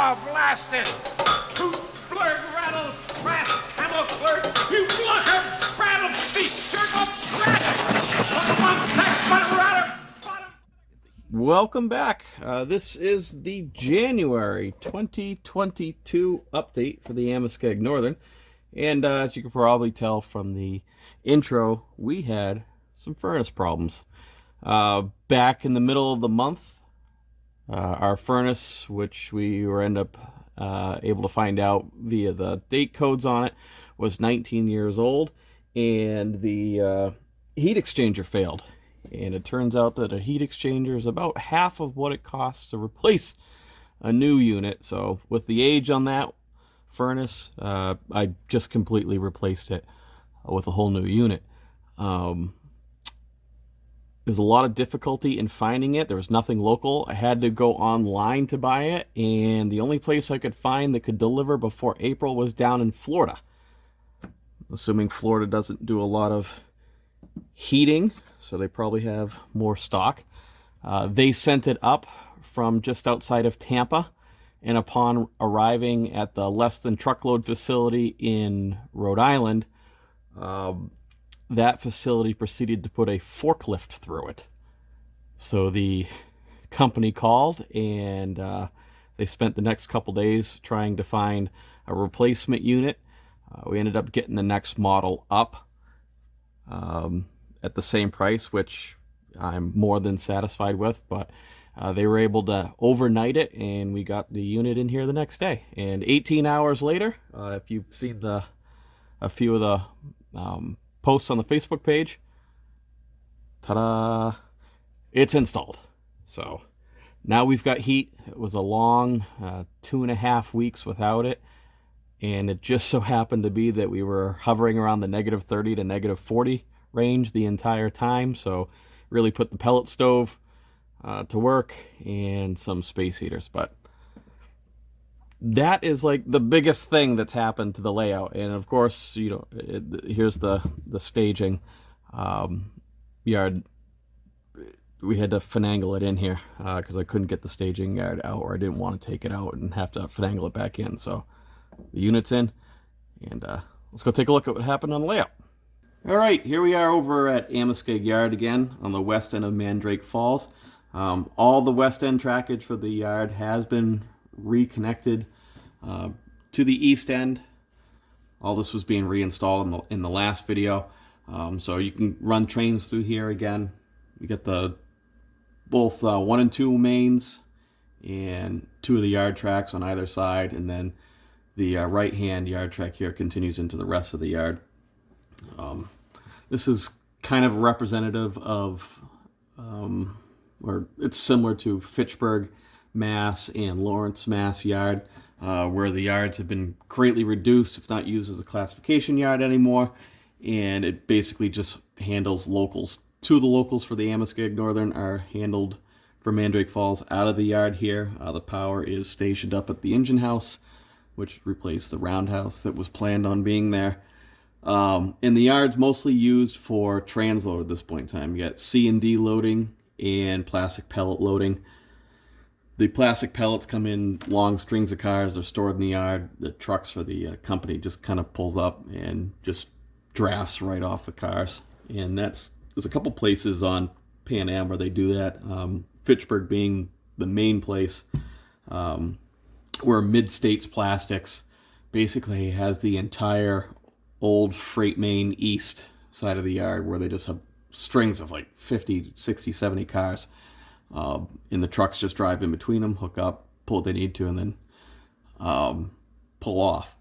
Oh, blast it! Toot, blurg, rattle, crash, hammer, blurg, you blocker, rattle, speak, jerk up, Welcome back. This is the January 2022 update for the Amoskeag Northern. And as you can probably tell from the intro, we had some furnace problems. Back in the middle of the month, our furnace, which we were able to find out via the date codes on it, was 19 years old, and the heat exchanger failed. And it turns out that a heat exchanger is about half of what it costs to replace a new unit. So with the age on that furnace, I just completely replaced it with a whole new unit. There's a lot of difficulty in finding it. There was nothing local. I had to go online to buy it, and the only place I could find that could deliver before April was down in Florida. Assuming Florida doesn't do a lot of heating, so they probably have more stock. They sent it up from just outside of Tampa, and upon arriving at the less than truckload facility in Rhode Island, that facility proceeded to put a forklift through it. So the company called, and they spent the next couple days trying to find a replacement unit. We ended up getting the next model up at the same price, which I'm more than satisfied with, but they were able to overnight it, and we got the unit in here the next day. And 18 hours later, if you've seen a few of the posts on the Facebook page, ta-da, it's installed. So now we've got heat. It was a long 2.5 weeks without it, and it just so happened to be that we were hovering around the -30 to -40 range the entire time. So really put the pellet stove to work and some space heaters. But that is like the biggest thing that's happened to the layout. And of course, you know, here's the staging yard. We had to finagle it in here because I couldn't get the staging yard out, or I didn't want to take it out and have to finagle it back in. So the unit's in, and let's go take a look at what happened on the layout. All right, here we are over at Amoskeag Yard again on the west end of Mandrake Falls. All the west end trackage for the yard has been reconnected to the east end. All this was being reinstalled in the last video. So you can run trains through here again. You get both 1 and 2 mains and 2 of the yard tracks on either side, and then the right-hand yard track here continues into the rest of the yard. This is kind of representative of, or it's similar to Fitchburg, Mass, and Lawrence, Mass yard, where the yards have been greatly reduced. It's not used as a classification yard anymore, and it basically just handles locals. 2 of the locals for the Amoskeag Northern are handled for Mandrake Falls out of the yard here. The power is stationed up at the engine house, which replaced the roundhouse that was planned on being there. And the yard's mostly used for transload at this point in time. You got C and D loading and plastic pellet loading. The plastic pellets come in long strings of cars. They're stored in the yard. The trucks for the company just kind of pulls up and just drafts right off the cars. And there's a couple places on Pan Am where they do that. Fitchburg being the main place, where Mid-States Plastics basically has the entire old freight main east side of the yard, where they just have strings of like 50, 60, 70 cars. And the trucks just drive in between them, hook up, pull what they need to, and then pull off.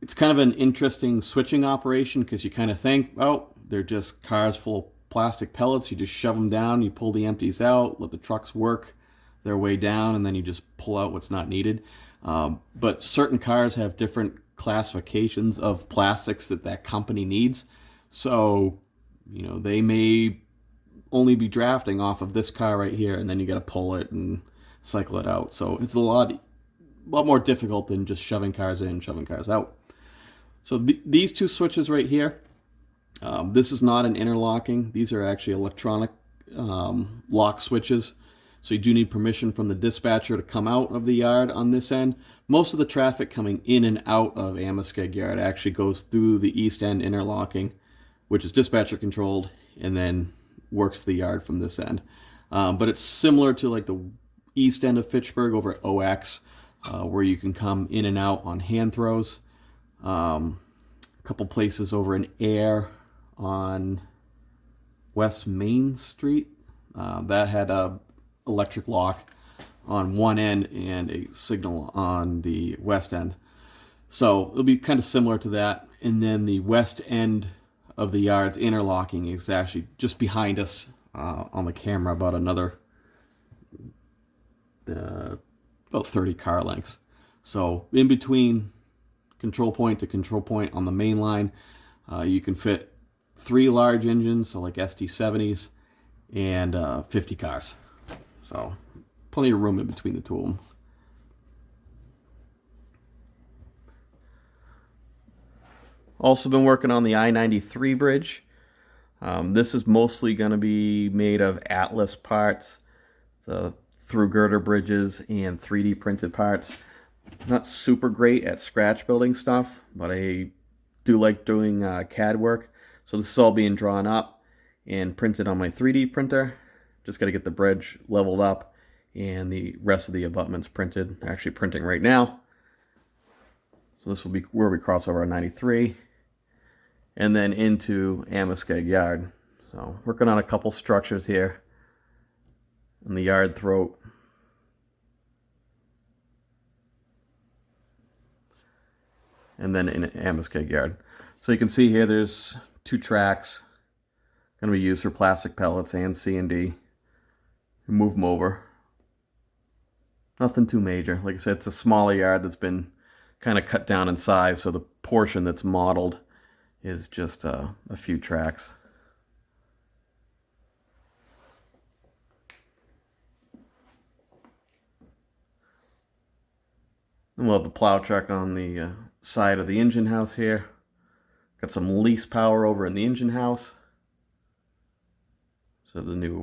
It's kind of an interesting switching operation, because you kind of think, oh, they're just cars full of plastic pellets. You just shove them down, you pull the empties out, let the trucks work their way down, and then you just pull out what's not needed. But certain cars have different classifications of plastics that company needs. So, you know, they may only be drafting off of this car right here, and then you got to pull it and cycle it out. So it's a lot more difficult than just shoving cars in, shoving cars out. So these 2 switches right here, this is not an interlocking. These are actually electronic lock switches. So you do need permission from the dispatcher to come out of the yard on this end. Most of the traffic coming in and out of Amoskeag Yard actually goes through the east end interlocking, which is dispatcher controlled, and then works the yard from this end. But it's similar to like the east end of Fitchburg over at OX, where you can come in and out on hand throws. A couple places over in Air on West Main Street that had a electric lock on one end and a signal on the west end. So it'll be kind of similar to that. And then the west end of the yard's interlocking is actually just behind us on the camera, about another about 30 car lengths. So in between control point to control point on the main line, you can fit 3 large engines, so like ST70s, and 50 cars. So plenty of room in between the two of them. Also been working on the I-93 bridge. This is mostly going to be made of Atlas parts, the through girder bridges, and 3D printed parts. Not super great at scratch building stuff, but I do like doing CAD work. So this is all being drawn up and printed on my 3D printer. Just got to get the bridge leveled up and the rest of the abutments printed. Actually printing right now. So this will be where we cross over on 93 and then into Amoskeag Yard. So working on a couple structures here in the yard throat. And then in Amoskeag Yard. So you can see here there's 2 tracks going to be used for plastic pellets and C&D. Move them over. Nothing too major. Like I said, it's a smaller yard that's been kind of cut down in size, so the portion that's modeled is just a few tracks. And we'll have the plow truck on the side of the engine house here. Got some lease power over in the engine house. So the new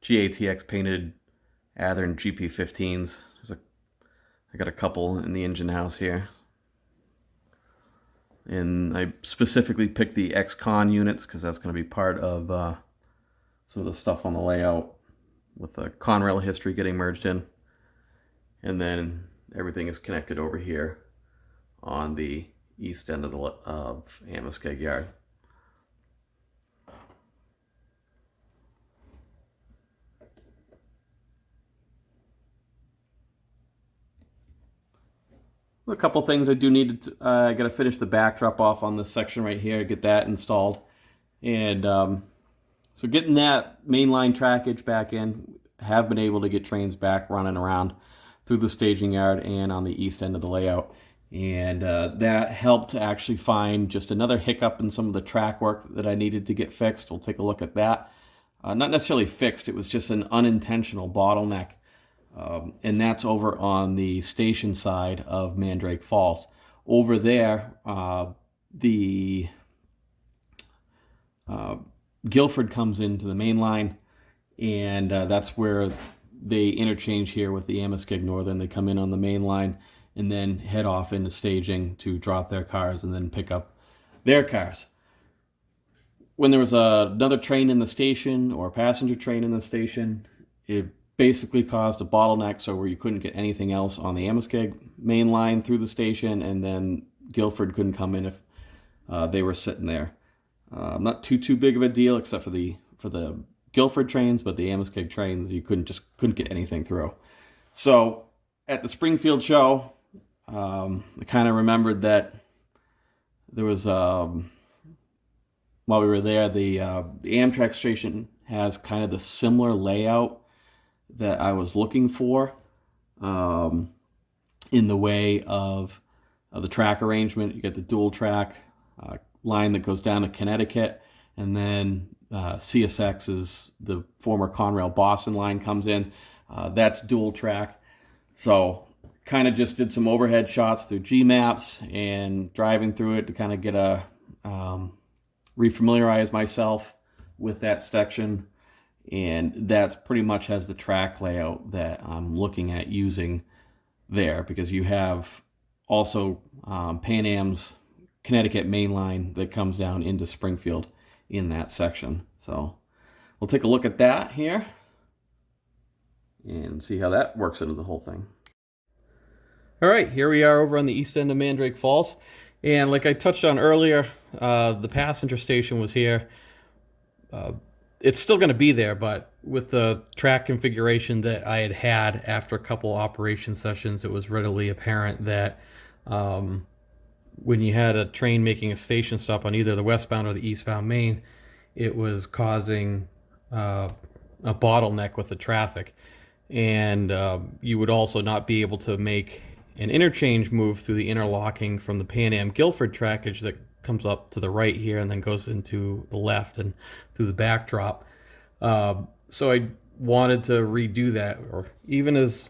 GATX painted Athearn GP15s. I got a couple in the engine house here. And I specifically picked the ex-con units because that's going to be part of some of the stuff on the layout with the Conrail history getting merged in. And then everything is connected over here on the east end of Amoskeag Yard. A couple things I do need to, I got to finish the backdrop off on this section right here, get that installed. And so getting that mainline trackage back in, have been able to get trains back running around through the staging yard and on the east end of the layout. And that helped to actually find just another hiccup in some of the track work that I needed to get fixed. We'll take a look at that. Not necessarily fixed, it was just an unintentional bottleneck. And that's over on the station side of Mandrake Falls. Over there, the Guilford comes into the main line, and that's where they interchange here with the Amoskeag Northern. They come in on the main line and then head off into staging to drop their cars and then pick up their cars. When there was another train in the station or a passenger train in the station, it basically caused a bottleneck so where you couldn't get anything else on the Amoskeag main line through the station, and then Guilford couldn't come in if they were sitting there. Not too big of a deal except for the Guilford trains, but the Amoskeag trains you couldn't get anything through. So at the Springfield show, I kind of remembered that there was while we were there, the Amtrak station has kind of the similar layout that I was looking for in the way of the track arrangement. You get the dual track line that goes down to Connecticut, and then CSX is the former Conrail Boston line comes in. That's dual track. So kind of just did some overhead shots through G-Maps and driving through it to kind of get a refamiliarize myself with that section. And that's pretty much has the track layout that I'm looking at using there, because you have also Pan Am's Connecticut main line that comes down into Springfield in that section. So we'll take a look at that here and see how that works into the whole thing. All right, here we are over on the east end of Mandrake Falls. And like I touched on earlier, the passenger station was here. It's still going to be there, but with the track configuration that I had after a couple operation sessions, it was readily apparent that when you had a train making a station stop on either the westbound or the eastbound main, it was causing a bottleneck with the traffic. And you would also not be able to make an interchange move through the interlocking from the Pan Am Guilford trackage that comes up to the right here and then goes into the left and through the backdrop. So I wanted to redo that, or even as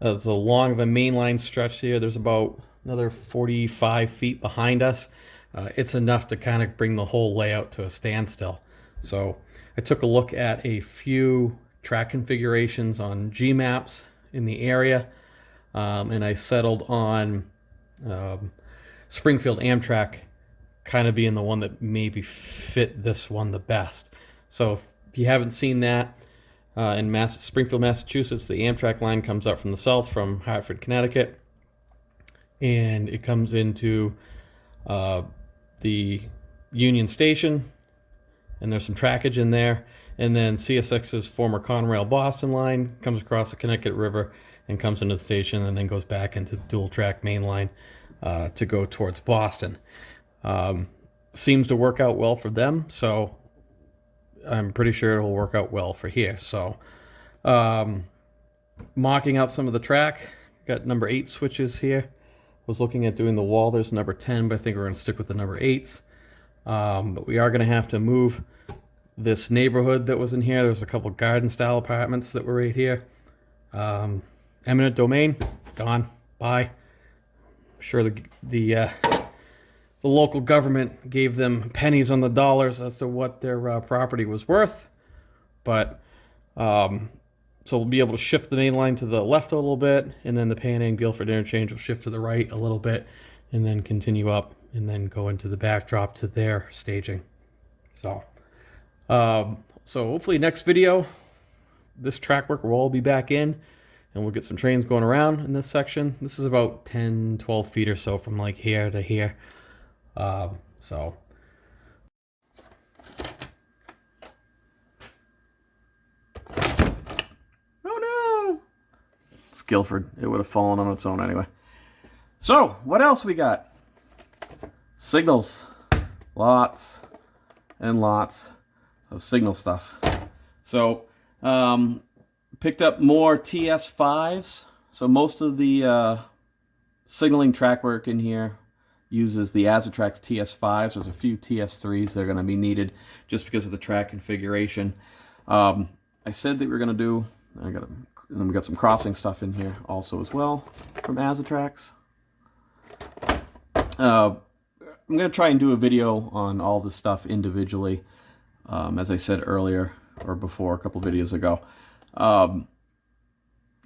a long of a mainline stretch here, there's about another 45 feet behind us. It's enough to kind of bring the whole layout to a standstill. So I took a look at a few track configurations on G-maps in the area, and I settled on Springfield Amtrak kind of being the one that maybe fit this one the best. So if you haven't seen that, in Springfield, Massachusetts, the Amtrak line comes up from the south from Hartford, Connecticut, and it comes into the Union Station, and there's some trackage in there. And then CSX's former Conrail Boston line comes across the Connecticut River and comes into the station, and then goes back into the dual track main line to go towards Boston. Seems to work out well for them, so I'm pretty sure it'll work out well for here. So mocking out some of the track, got number 8 switches here. Was looking at doing the wall. There's number 10, but I think we're going to stick with the number 8s. But we are going to have to move this neighborhood that was in here. There's a couple garden style apartments that were right here. Eminent domain, gone, bye. I'm sure the local government gave them pennies on the dollars as to what their property was worth. But so we'll be able to shift the main line to the left a little bit, and then the Pan Am Guilford interchange will shift to the right a little bit, and then continue up, and then go into the backdrop to their staging. So hopefully next video, this track work will all be back in, and we'll get some trains going around in this section. This is about 10-12 feet or so from like here to here. So oh no, it's Guilford. It would have fallen on its own anyway. So what else we got? Signals, lots and lots of signal stuff. So picked up more TS5s. So most of the signaling track work in here uses the Azatrax TS5s. There's a few TS3s that are going to be needed just because of the track configuration. I said that we were going to do, and we got some crossing stuff in here also as well from Azatrax. I'm going to try and do a video on all this stuff individually, as I said earlier or before, a couple videos ago.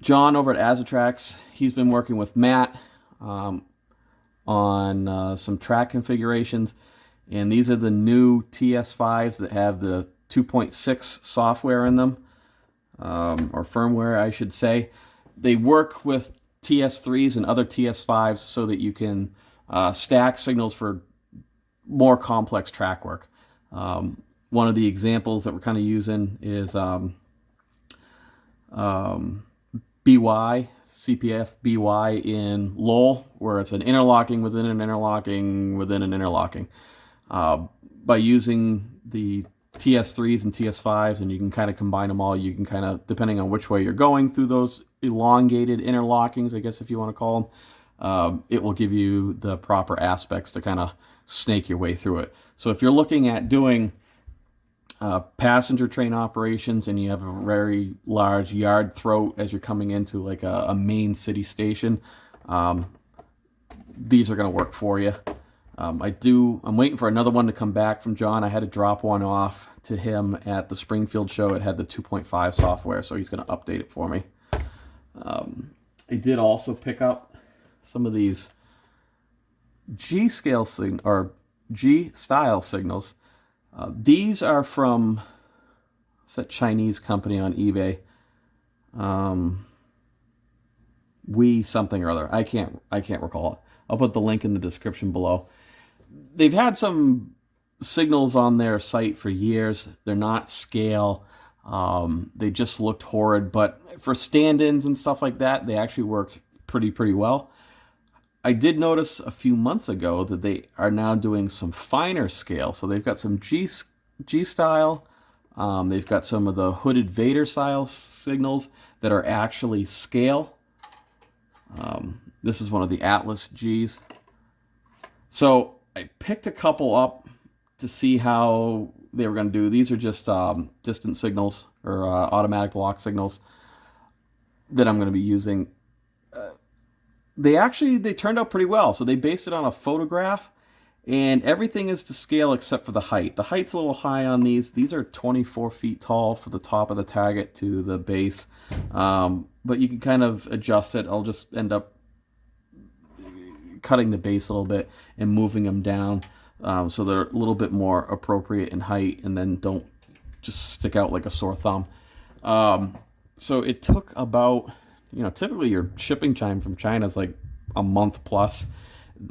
John over at Azatrax, he's been working with Matt on some track configurations, and these are the new TS5s that have the 2.6 software in them, or firmware I should say. They work with TS3s and other TS5s so that you can stack signals for more complex track work. One of the examples that we're kind of using is BY, CPF BY in Lowell, where it's an interlocking within an interlocking within an interlocking. By using the TS3s and TS5s, and you can kind of combine them all, you can kind of, depending on which way you're going through those elongated interlockings, I guess if you want to call them, it will give you the proper aspects to kind of snake your way through it. So if you're looking at doing passenger train operations and you have a very large yard throat as you're coming into like a main city station, these are going to work for you. I'm waiting for another one to come back from John. I had to drop one off to him at the Springfield show. It had the 2.5 software, so he's going to update it for me. I did also pick up some of these G-style signals. These are from that Chinese company on eBay. We something or other. I can't recall it. I'll put the link in the description below. They've had some signals on their site for years. They're not scale. They just looked horrid, but for stand-ins and stuff like that, they actually worked pretty well. I did notice a few months ago that they are now doing some finer scale. So they've got some G style. They've got some of the hooded Vader style signals that are actually scale. This is one of the Atlas Gs. So I picked a couple up to see how they were going to do. These are just distant signals or automatic block signals that I'm going to be using. They turned out pretty well. So they based it on a photograph, and everything is to scale except for the height. The height's a little high on these. These are 24 feet tall for the top of the target to the base, but you can kind of adjust it. I'll just end up cutting the base a little bit and moving them down so they're a little bit more appropriate in height and then don't just stick out like a sore thumb. So it took about, typically your shipping time from China is like a month plus.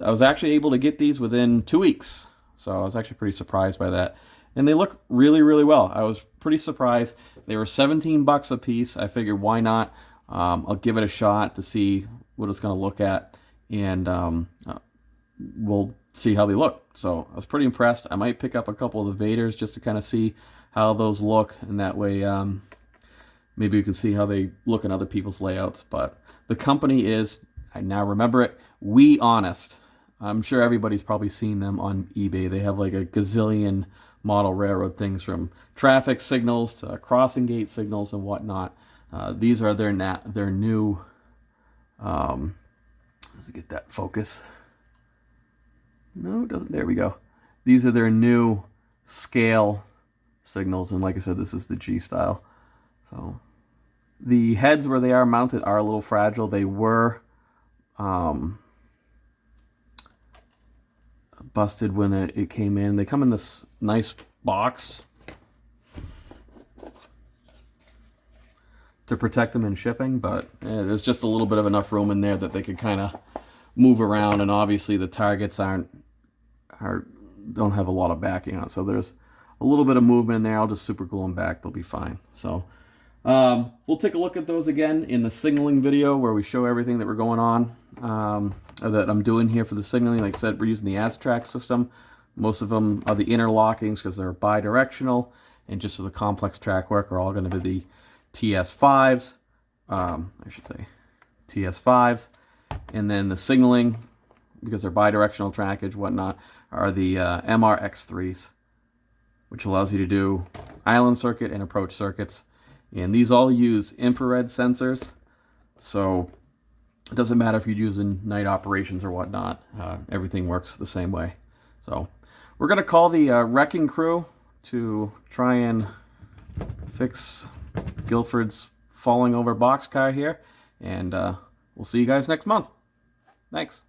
I was actually able to get these within 2 weeks. So I was actually pretty surprised by that. And they look really well. I was pretty surprised. They were $17 a piece. I figured, why not? I'll give it a shot to see what it's going to look at. And we'll see how they look. So I was pretty impressed. I might pick up a couple of the Vaders just to kind of see how those look. And that way, maybe you can see how they look in other people's layouts. But the company is, I now remember it, WeHonest. I'm sure everybody's probably seen them on eBay. They have like a gazillion model railroad things, from traffic signals to crossing gate signals and whatnot. These are their new, let's get that focus. No, it doesn't. There we go. These are their new scale signals. And like I said, this is the G style. So the heads where they are mounted are a little fragile. They were busted when it came in. They come in this nice box to protect them in shipping, but there's just a little bit of enough room in there that they could kind of move around, and obviously the targets don't have a lot of backing on, so there's a little bit of movement in there. I'll just super glue them back. They'll be fine. So we'll take a look at those again in the signaling video where we show everything that we're going on, that I'm doing here for the signaling. Like I said, we're using the Azatrax system. Most of them are the interlockings because they're bi-directional, and just for the complex Trackwork are all going to be the TS5s, I should say TS5s, and then the signaling, because they're bi-directional trackage, whatnot, are the MRX3s, which allows you to do island circuit and approach circuits. And these all use infrared sensors, so it doesn't matter if you're using night operations or whatnot. Everything works the same way. So we're going to call the wrecking crew to try and fix Guilford's falling over boxcar here, and we'll see you guys next month. Thanks.